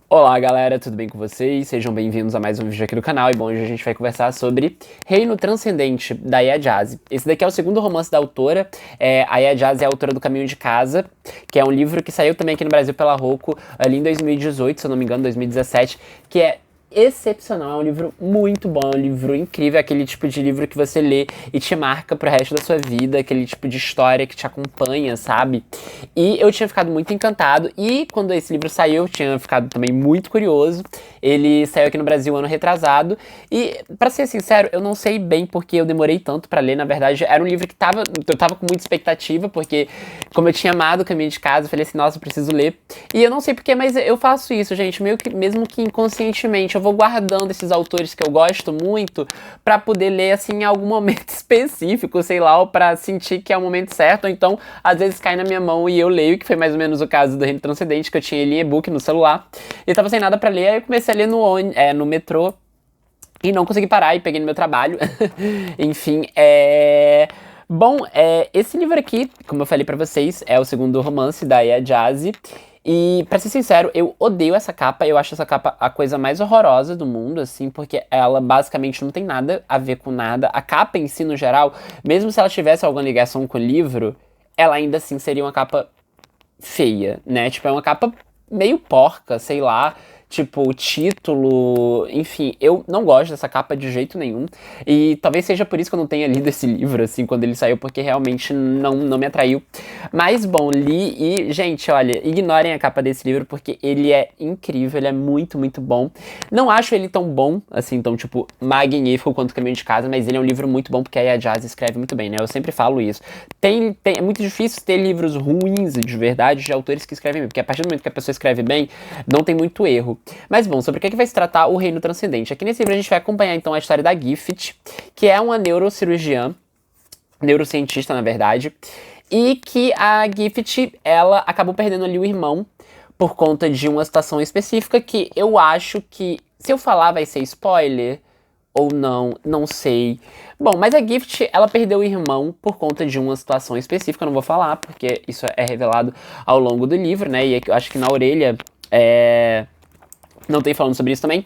Olá galera, tudo bem com vocês? Sejam bem-vindos a mais um vídeo aqui do canal. E bom, hoje a gente vai conversar sobre Reino Transcendente, da Aya Gyasi. Esse daqui é o segundo romance da autora. A Aya Gyasi é a autora do Caminho de Casa, que é um livro que saiu também aqui no Brasil pela Rocco ali em 2018, se eu não me engano, 2017, que é excepcional, é um livro muito bom, é um livro incrível, é aquele tipo de livro que você lê e te marca pro resto da sua vida, aquele tipo de história que te acompanha, sabe? E eu tinha ficado muito encantado, e quando esse livro saiu, eu tinha ficado também muito curioso. Ele saiu aqui no Brasil ano retrasado, e pra ser sincero, eu não sei bem porque eu demorei tanto pra ler, na verdade, era um livro que eu tava com muita expectativa, porque como eu tinha amado o Caminho de Casa, eu falei assim, nossa, eu preciso ler. E eu não sei porquê, mas eu faço isso, gente, meio que, mesmo que inconscientemente, eu vou guardando esses autores que eu gosto muito pra poder ler, assim, em algum momento específico, sei lá, ou pra sentir que é o momento certo, ou então, às vezes cai na minha mão e eu leio, que foi mais ou menos o caso do Reino Transcendente, que eu tinha ele em e-book no celular, e tava sem nada pra ler, aí eu comecei a ler no metrô, e não consegui parar, e peguei no meu trabalho. Enfim, Bom, esse livro aqui, como eu falei pra vocês, é o segundo romance da Aya Gyasi. E, pra ser sincero, eu odeio essa capa. Eu acho essa capa a coisa mais horrorosa do mundo, assim, porque ela basicamente não tem nada a ver com nada. A capa em si, no geral, mesmo se ela tivesse alguma ligação com o livro, ela ainda assim seria uma capa feia, né? Tipo, é uma capa meio porca, sei lá. Tipo, o título, enfim, eu não gosto dessa capa de jeito nenhum. E talvez seja por isso que eu não tenha lido esse livro, assim, quando ele saiu, porque realmente não me atraiu. Mas, bom, li e, gente, olha, ignorem a capa desse livro, porque ele é incrível, ele é muito, muito bom. Não acho ele tão bom, assim, tão, tipo, magnífico quanto o Caminho de Casa, mas ele é um livro muito bom, porque a Aya Gyasi escreve muito bem, né? Eu sempre falo isso. É muito difícil ter livros ruins, de verdade, de autores que escrevem bem, porque a partir do momento que a pessoa escreve bem, não tem muito erro. Mas bom, sobre o que vai se tratar o Reino Transcendente? Aqui nesse livro a gente vai acompanhar então a história da Gift, que é uma neurocirurgiã, neurocientista na verdade, e que a Gift, ela acabou perdendo ali o irmão por conta de uma situação específica que eu acho que, se eu falar vai ser spoiler ou não, não sei. Bom, mas a Gift, ela perdeu o irmão por conta de uma situação específica, eu não vou falar, porque isso é revelado ao longo do livro, né, e eu acho que na orelha, não tem falando sobre isso também.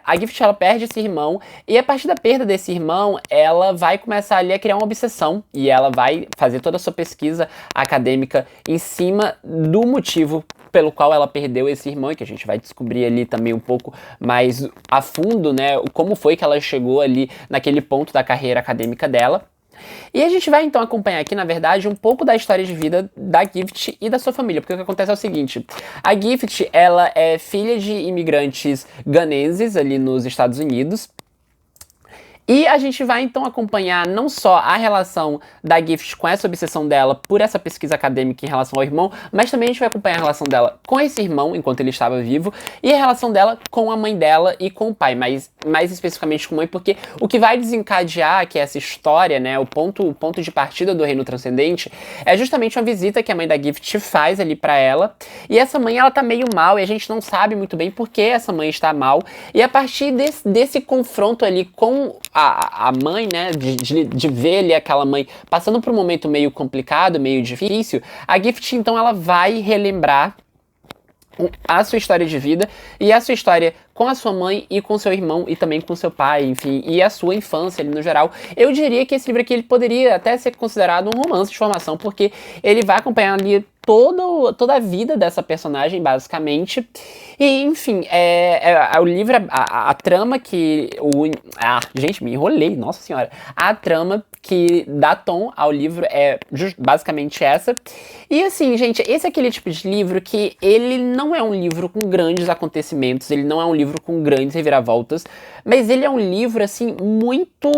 A Gift, ela perde esse irmão, e a partir da perda desse irmão, ela vai começar ali a criar uma obsessão, e ela vai fazer toda a sua pesquisa acadêmica em cima do motivo pelo qual ela perdeu esse irmão, e que a gente vai descobrir ali também um pouco mais a fundo, né, como foi que ela chegou ali naquele ponto da carreira acadêmica dela. E a gente vai então acompanhar aqui, na verdade, um pouco da história de vida da Gift e da sua família, porque o que acontece é o seguinte: a Gift, ela é filha de imigrantes ganeses ali nos Estados Unidos. E a gente vai então acompanhar não só a relação da Gift com essa obsessão dela por essa pesquisa acadêmica em relação ao irmão, mas também a gente vai acompanhar a relação dela com esse irmão enquanto ele estava vivo, e a relação dela com a mãe dela e com o pai, mas mais especificamente com a mãe, porque o que vai desencadear que essa história, né, o ponto de partida do Reino Transcendente, é justamente uma visita que a mãe da Gift faz ali pra ela, e essa mãe, ela tá meio mal, e a gente não sabe muito bem por que essa mãe está mal, e a partir desse confronto ali com a mãe, né, de ver ali aquela mãe passando por um momento meio complicado, meio difícil, a Gift, então, ela vai relembrar a sua história de vida e a sua história com a sua mãe e com seu irmão e também com seu pai, enfim, e a sua infância ali no geral. Eu diria que esse livro aqui ele poderia até ser considerado um romance de formação, porque ele vai acompanhar ali toda a vida dessa personagem, basicamente. E, enfim, o livro, a trama que... gente, me enrolei, nossa senhora. A trama que dá tom ao livro é basicamente essa. E, assim, gente, esse é aquele tipo de livro que ele não é um livro com grandes acontecimentos, ele não é um livro com grandes reviravoltas, mas ele é um livro, assim, muito...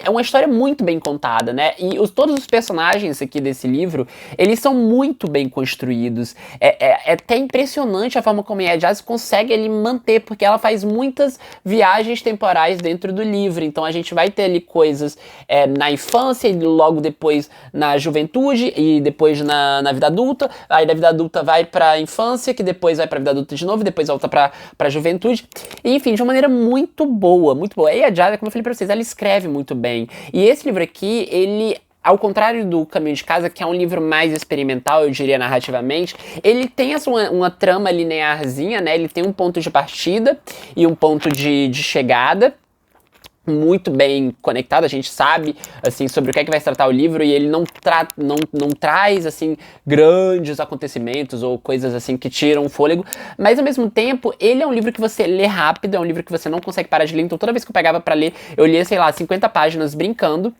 É uma história muito bem contada, né? E todos os personagens aqui desse livro, eles são muito bem construídos. É até impressionante a forma como a Aya Gyasi consegue ele manter, porque ela faz muitas viagens temporais dentro do livro. Então a gente vai ter ali coisas na infância, e logo depois na juventude, e depois na vida adulta. Aí da vida adulta vai pra infância, que depois vai pra vida adulta de novo, depois volta pra juventude. E, enfim, de uma maneira muito boa, muito boa. E a Aya Gyasi, como eu falei pra vocês, ela escreve muito bem. E esse livro aqui, ele ao contrário do Caminho de Casa, que é um livro mais experimental, eu diria, narrativamente, ele tem uma trama linearzinha, né? Ele tem um ponto de partida e um ponto de chegada, muito bem conectado, a gente sabe, assim, sobre o que é que vai se tratar o livro, e ele não traz, assim, grandes acontecimentos ou coisas, assim, que tiram o fôlego, mas, ao mesmo tempo, ele é um livro que você lê rápido, é um livro que você não consegue parar de ler, então toda vez que eu pegava pra ler, eu lia, sei lá, 50 páginas brincando.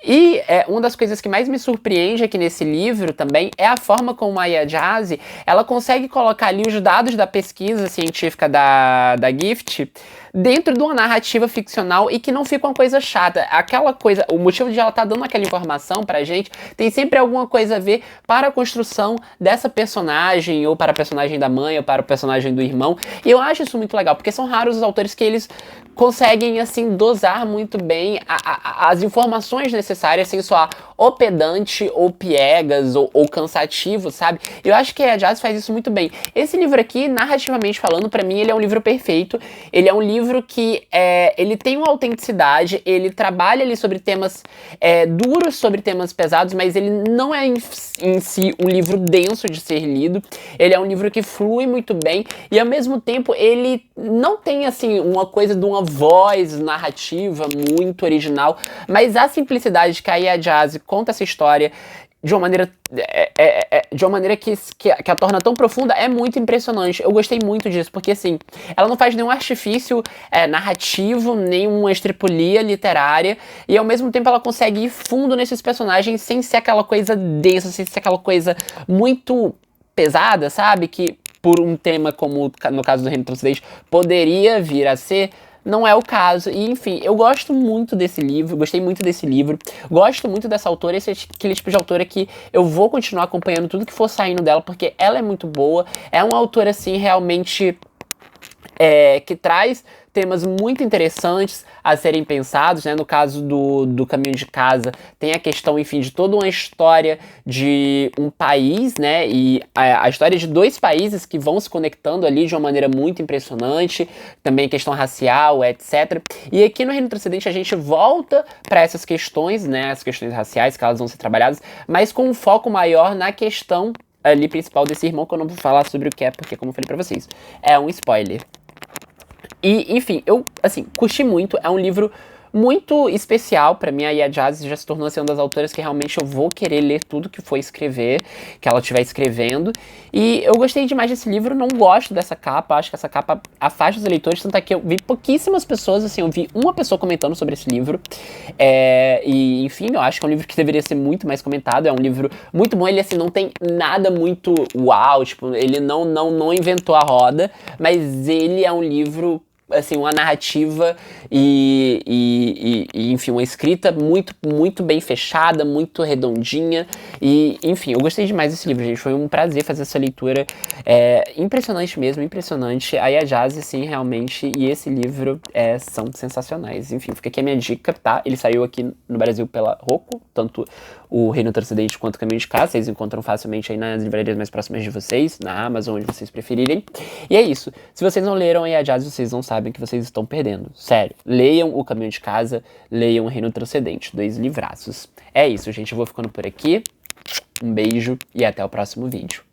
E uma das coisas que mais me surpreende aqui nesse livro também é a forma como a Yayase, ela consegue colocar ali os dados da pesquisa científica da Gift dentro de uma narrativa ficcional e que não fica uma coisa chata. Aquela coisa, o motivo de ela estar dando aquela informação pra gente tem sempre alguma coisa a ver para a construção dessa personagem, ou para a personagem da mãe, ou para o personagem do irmão. E eu acho isso muito legal, porque são raros os autores que eles conseguem, assim, dosar muito bem as informações necessárias sem soar ou pedante, ou piegas, ou cansativo, sabe? Eu acho que a Yayase faz isso muito bem. Esse livro aqui, narrativamente falando, pra mim ele é um livro perfeito. Ele é um livro que ele tem uma autenticidade, ele trabalha ali sobre temas duros, sobre temas pesados, mas ele não é em si um livro denso de ser lido. Ele é um livro que flui muito bem e, ao mesmo tempo, ele não tem, assim, uma coisa de uma voz narrativa muito original, mas a simplicidade que a Yayase conta essa história de uma maneira, que a torna tão profunda é muito impressionante. Eu gostei muito disso, porque, assim, ela não faz nenhum artifício narrativo, nenhuma estripulia literária, e ao mesmo tempo ela consegue ir fundo nesses personagens sem ser aquela coisa densa, sem ser aquela coisa muito pesada, sabe? Que por um tema como no caso do Reino Transcendente poderia vir a ser. Não é o caso, e enfim, eu gosto muito desse livro, gostei muito desse livro, gosto muito dessa autora, esse é aquele tipo de autora que eu vou continuar acompanhando tudo que for saindo dela, porque ela é muito boa, é uma autora, assim, realmente que traz temas muito interessantes a serem pensados, né? No caso do Caminho de Casa, tem a questão, enfim, de toda uma história de um país, né? E a história de dois países que vão se conectando ali de uma maneira muito impressionante, também a questão racial, etc. E aqui no Reino Transcendente a gente volta para essas questões, né? As questões raciais, que elas vão ser trabalhadas, mas com um foco maior na questão ali principal desse irmão, que eu não vou falar sobre o que é, porque, como eu falei pra vocês, é um spoiler. E, enfim, eu, assim, curti muito, é um livro muito especial pra mim. A Yayase já se tornou, assim, uma das autoras que realmente eu vou querer ler tudo que for escrever, que ela estiver escrevendo. E eu gostei demais desse livro, não gosto dessa capa, acho que essa capa afasta os leitores, tanto é que eu vi pouquíssimas pessoas, assim, eu vi uma pessoa comentando sobre esse livro. E, enfim, eu acho que é um livro que deveria ser muito mais comentado, é um livro muito bom, ele, assim, não tem nada muito uau, tipo, ele não inventou a roda, mas ele é um livro, assim, uma narrativa e, enfim, uma escrita muito, muito bem fechada, muito redondinha, e, enfim, eu gostei demais desse livro, gente, foi um prazer fazer essa leitura, impressionante mesmo, impressionante. A Yayase, assim, realmente, e esse livro são sensacionais. Enfim, fica aqui a minha dica, tá? Ele saiu aqui no Brasil pela Roku, tanto o Reino Transcendente quanto o Caminho de Casa, vocês encontram facilmente aí nas livrarias mais próximas de vocês, na Amazon, onde vocês preferirem. E é isso, se vocês não leram a Yayase, vocês não sabem que vocês estão perdendo, sério. Leiam o Caminho de Casa, leiam o Reino Transcendente, 2 livraços. É isso, gente, eu vou ficando por aqui, um beijo e até o próximo vídeo.